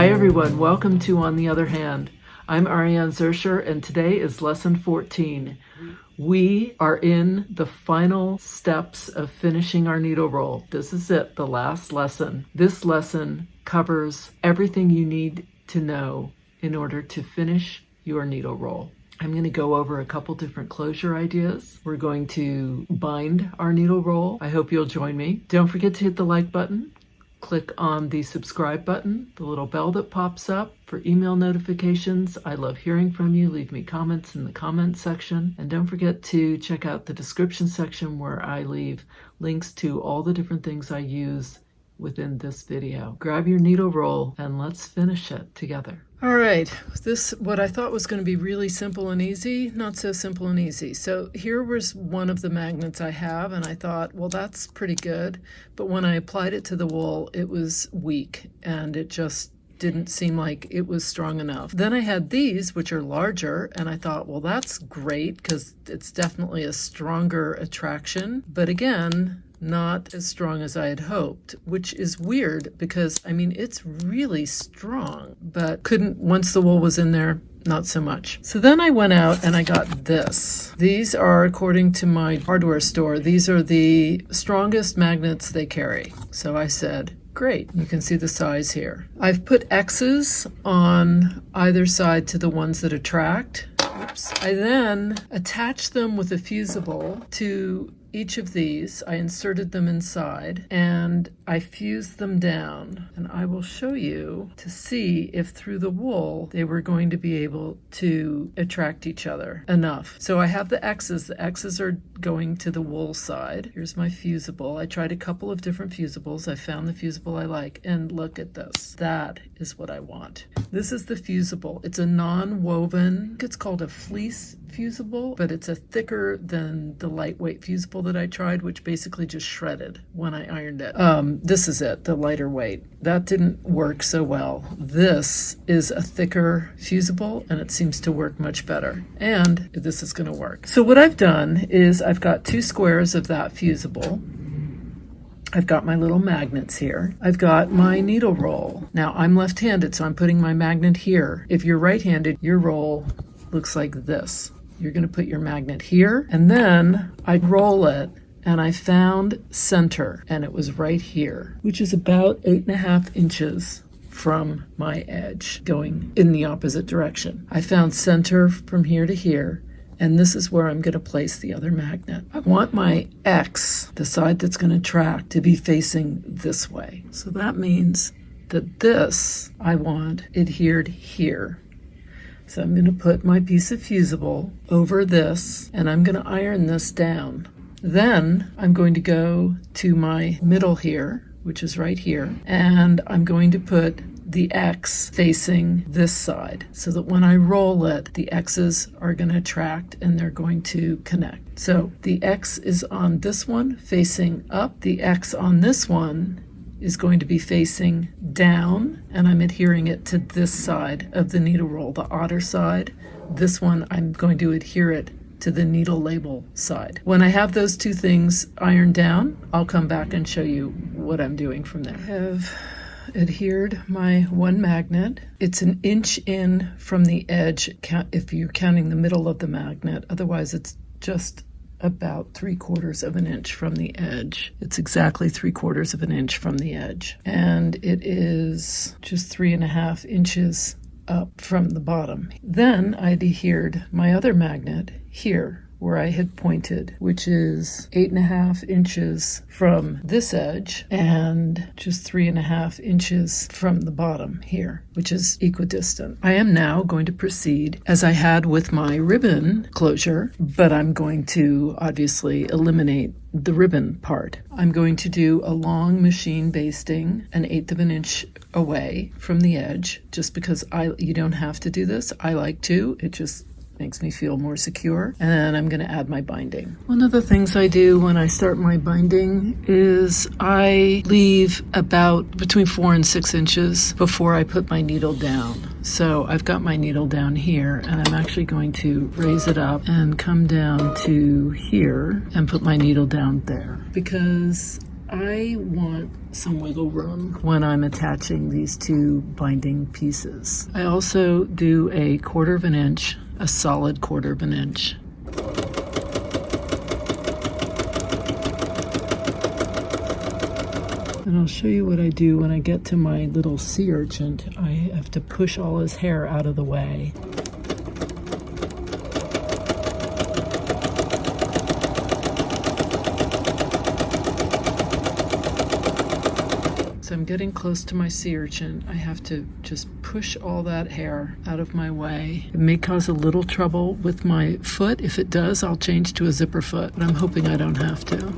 Hi everyone, welcome to On the Other Hand. I'm Ariane Zurcher and today is lesson 14. We are in the final steps of finishing our needle roll. This is it, the last lesson. This lesson covers everything you need to know in order to finish your needle roll. I'm going to go over a couple different closure ideas. We're going to bind our needle roll. I hope you'll join me. Don't forget to hit the like button. Click on the subscribe button, the little bell that pops up for email notifications. I love hearing from you. Leave me comments in the comment section. And don't forget to check out the description section where I leave links to all the different things I use within this video. Grab your needle roll and let's finish it together. All right, what I thought was going to be really simple and easy, not so simple and easy. So here was one of the magnets I have, and I thought, well, that's pretty good. But when I applied it to the wool, it was weak, and it just didn't seem like it was strong enough. Then I had these, which are larger, and I thought, well, that's great, because it's definitely a stronger attraction. But again, not as strong as I had hoped, which is weird because, I mean, it's really strong, but once the wool was in there, not so much. So then I went out and I got this. These are, according to my hardware store, these are the strongest magnets they carry. So I said, great. You can see the size here. I've put X's on either side to the ones that attract. Oops. I then attached them with a fusible to each of these. I inserted them inside and I fused them down, and I will show you to see if through the wool they were going to be able to attract each other enough. So I have the X's. The X's are going to the wool side. Here's my fusible. I tried a couple of different fusibles. I found the fusible I like, and look at this. That is what I want. This is the fusible. It's a non-woven, it's called a fleece fusible, but it's a thicker than the lightweight fusible that I tried, which basically just shredded when I ironed it. This is it, the lighter weight. That didn't work so well. This is a thicker fusible, and it seems to work much better. And this is going to work. So what I've done is I've got 2 squares of that fusible. I've got my little magnets here. I've got my needle roll. Now I'm left-handed, so I'm putting my magnet here. If you're right-handed, your roll looks like this. You're going to put your magnet here, and then I roll it, and I found center, and it was right here, which is about 8.5 inches from my edge, going in the opposite direction. I found center from here to here, and this is where I'm going to place the other magnet. I want my X, the side that's going to track, to be facing this way. So that means that this I want adhered here. So I'm going to put my piece of fusible over this, and I'm going to iron this down. Then I'm going to go to my middle here, which is right here, and I'm going to put the X facing this side so that when I roll it, the X's are going to attract and they're going to connect. So the X is on this one facing up. The X on this one is going to be facing down, and I'm adhering it to this side of the needle roll, the otter side. This one, I'm going to adhere it to the needle label side. When I have those 2 things ironed down, I'll come back and show you what I'm doing from there. I have adhered my one magnet. It's 1 inch in from the edge if you're counting the middle of the magnet. Otherwise, it's just about 3/4 of an inch from the edge. It's exactly 3/4 of an inch from the edge. And it is just 3.5 inches up from the bottom. Then I adhered my other magnet here where I had pointed, which is 8.5 inches from this edge and just 3.5 inches from the bottom here, which is equidistant. I am now going to proceed as I had with my ribbon closure, but I'm going to obviously eliminate the ribbon part. I'm going to do a long machine basting 1/8 of an inch away from the edge, just because you don't have to do this. I like to. It just makes me feel more secure. And then I'm going to add my binding. One of the things I do when I start my binding is I leave about between 4 and 6 inches before I put my needle down. So I've got my needle down here, and I'm actually going to raise it up and come down to here and put my needle down there, because I want some wiggle room when I'm attaching these two binding pieces. I also do a 1/4 of an inch, a solid 1/4 of an inch. And I'll show you what I do when I get to my little sea urchin. I have to push all his hair out of the way. So I'm getting close to my sea urchin. I have to just push all that hair out of my way. It may cause a little trouble with my foot. If it does, I'll change to a zipper foot, but I'm hoping I don't have to.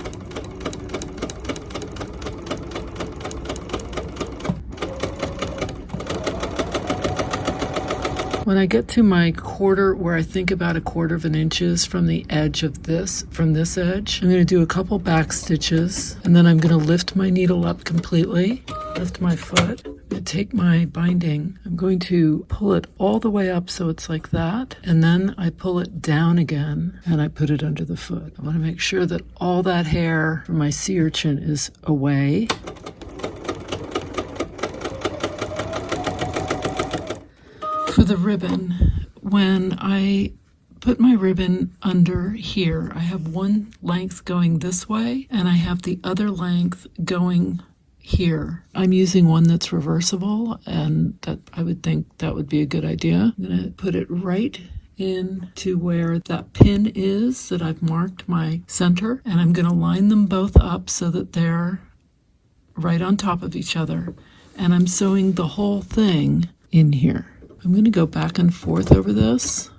When I get to my 1/4, where I think about a 1/4 of an inch is from the edge of this, from this edge, I'm going to do a couple back stitches, and then I'm going to lift my needle up completely, lift my foot, I'm going to take my binding, I'm going to pull it all the way up so it's like that, and then I pull it down again, and I put it under the foot. I want to make sure that all that hair from my sea urchin is away. For the ribbon, when I put my ribbon under here, I have one length going this way and I have the other length going here. I'm using one that's reversible, and that I would think that would be a good idea. I'm going to put it right into where that pin is that I've marked my center, and I'm going to line them both up so that they're right on top of each other, and I'm sewing the whole thing in here. I'm going to go back and forth over this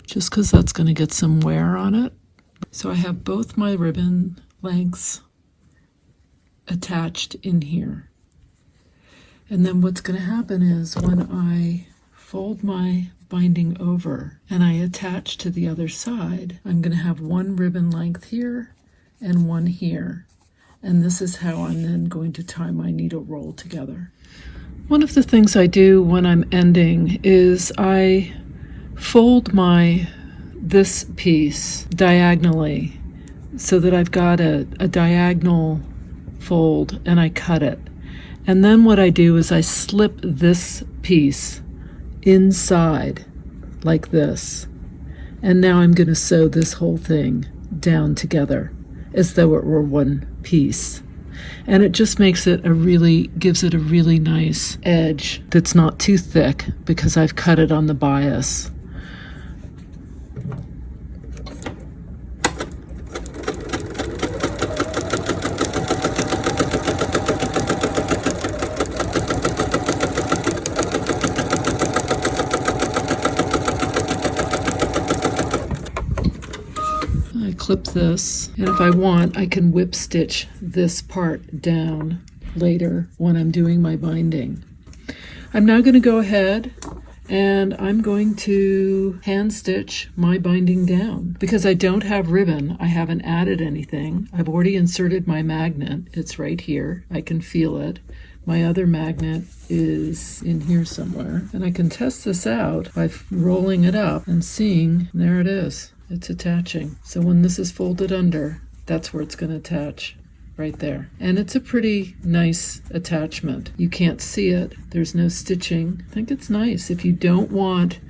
just because that's going to get some wear on it. So I have both my ribbon lengths attached in here. And then what's going to happen is when I fold my binding over and I attach to the other side, I'm going to have one ribbon length here and one here. And this is how I'm then going to tie my needle roll together. One of the things I do when I'm ending is I fold this piece diagonally so that I've got a diagonal fold, and I cut it. And then what I do is I slip this piece inside like this. And now I'm going to sew this whole thing down together as though it were one piece. And it just gives it a really nice edge that's not too thick because I've cut it on the bias. Clip this, and if I want, I can whip stitch this part down later when I'm doing my binding. I'm now going to go ahead and I'm going to hand stitch my binding down. Because I don't have ribbon, I haven't added anything. I've already inserted my magnet. It's right here. I can feel it. My other magnet is in here somewhere. And I can test this out by rolling it up and seeing, there it is. It's attaching. So when this is folded under, that's where it's going to attach, right there. And it's a pretty nice attachment. You can't see it. There's no stitching. I think it's nice. If you don't want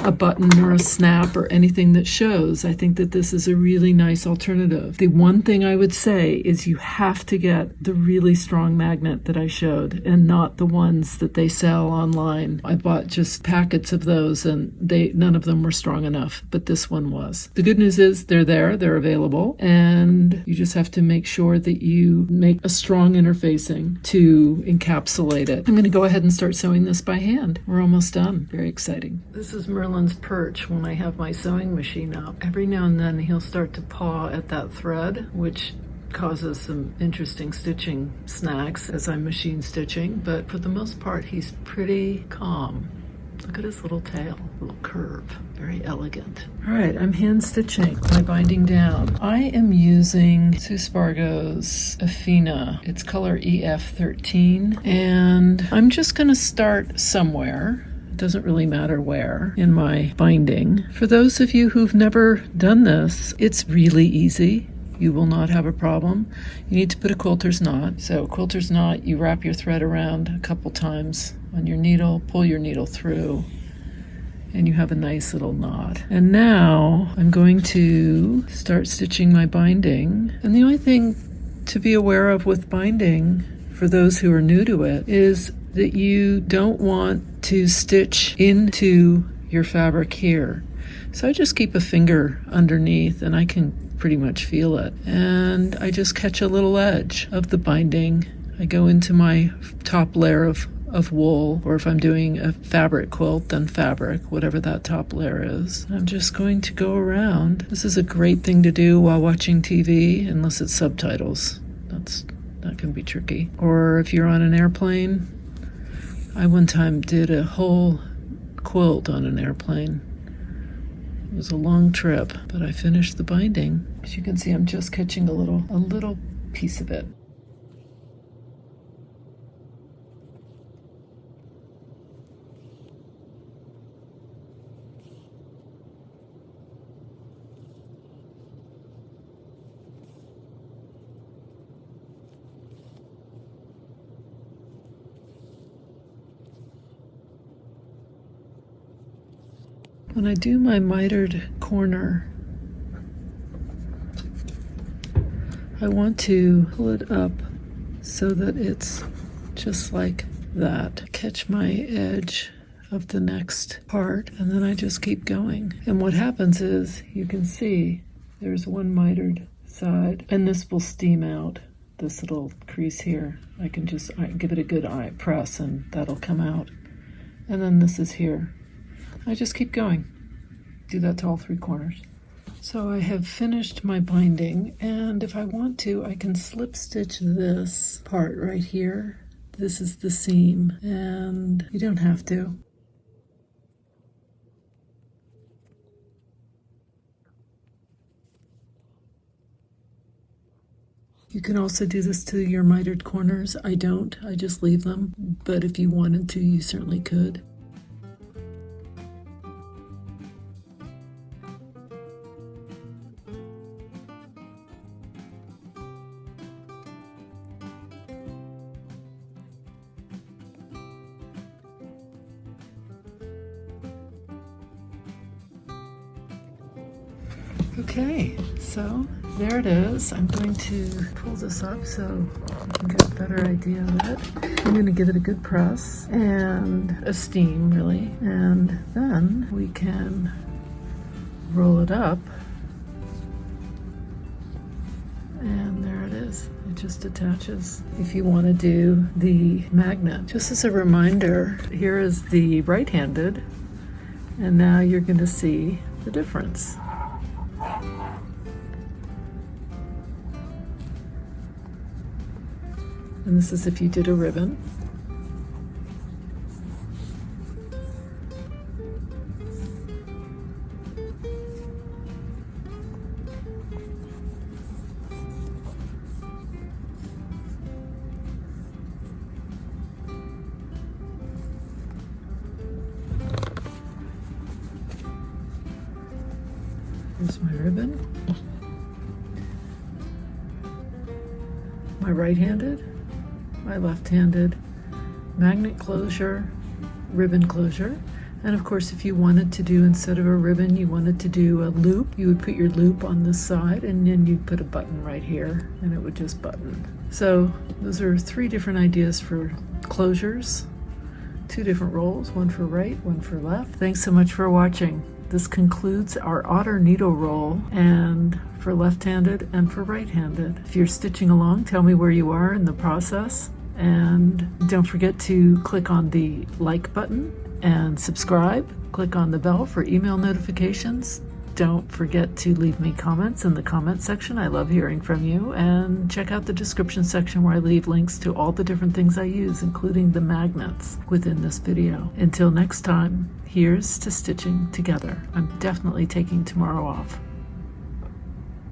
a button or a snap or anything that shows, I think that this is a really nice alternative. The one thing I would say is you have to get the really strong magnet that I showed and not the ones that they sell online. I bought just packets of those and none of them were strong enough, but this one was. The good news is they're there, they're available, and you just have to make sure that you make a strong interfacing to encapsulate it. I'm going to go ahead and start sewing this by hand. We're almost done. Very exciting. This is Merlin's perch when I have my sewing machine up. Every now and then he'll start to paw at that thread, which causes some interesting stitching snacks as I'm machine stitching, but for the most part he's pretty calm. Look at his little tail, little curve, very elegant. All right, I'm hand stitching my binding down. I am using Sue Spargo's Afina. It's color EF13, and I'm just going to start somewhere. It doesn't really matter where in my binding. For those of you who've never done this, it's really easy. you will not have a problem. You need to put a quilter's knot. So quilter's knot, you wrap your thread around a couple times on your needle, pull your needle through, and you have a nice little knot. And now I'm going to start stitching my binding. And the only thing to be aware of with binding, for those who are new to it, is that you don't want to stitch into your fabric here. So I just keep a finger underneath and I can pretty much feel it. And I just catch a little edge of the binding. I go into my top layer of wool, or if I'm doing a fabric quilt, then fabric, whatever that top layer is. I'm just going to go around. This is a great thing to do while watching TV, unless it's subtitles. That can be tricky. Or if you're on an airplane. I one time did a whole quilt on an airplane. It was a long trip, but I finished the binding. As you can see, I'm just catching a little piece of it. When I do my mitered corner, I want to pull it up so that it's just like that. Catch my edge of the next part, and then I just keep going. And what happens is, you can see there's one mitered side, and this will steam out, this little crease here. I can just give it a good eye press and that'll come out. And then this is here. I just keep going. Do that to all three corners. So I have finished my binding, and if I want to, I can slip stitch this part right here. This is the seam, and you don't have to. You can also do this to your mitered corners. I don't, I just leave them, but if you wanted to, you certainly could. Okay, so there it is. I'm going to pull this up so you can get a better idea of it. I'm going to give it a good press and a steam, really. And then we can roll it up. And there it is. It just attaches. If you want to do the magnet. Just as a reminder, here is the right-handed. And now you're going to see the difference. And this is if you did a ribbon. Here's my ribbon. My right-handed. My left-handed, magnet closure, ribbon closure. And of course, if you wanted to do, instead of a ribbon, you wanted to do a loop, you would put your loop on this side and then you'd put a button right here and it would just button. So those are three different ideas for closures, two different rolls, one for right, one for left. Thanks so much for watching. This concludes our otter needle roll, and for left-handed and for right-handed. If you're stitching along, tell me where you are in the process. And don't forget to click on the like button and subscribe. Click on the bell for email notifications. Don't forget to leave me comments in the comment section. I love hearing from you. And check out the description section where I leave links to all the different things I use, including the magnets within this video. Until next time, here's to stitching together. I'm definitely taking tomorrow off.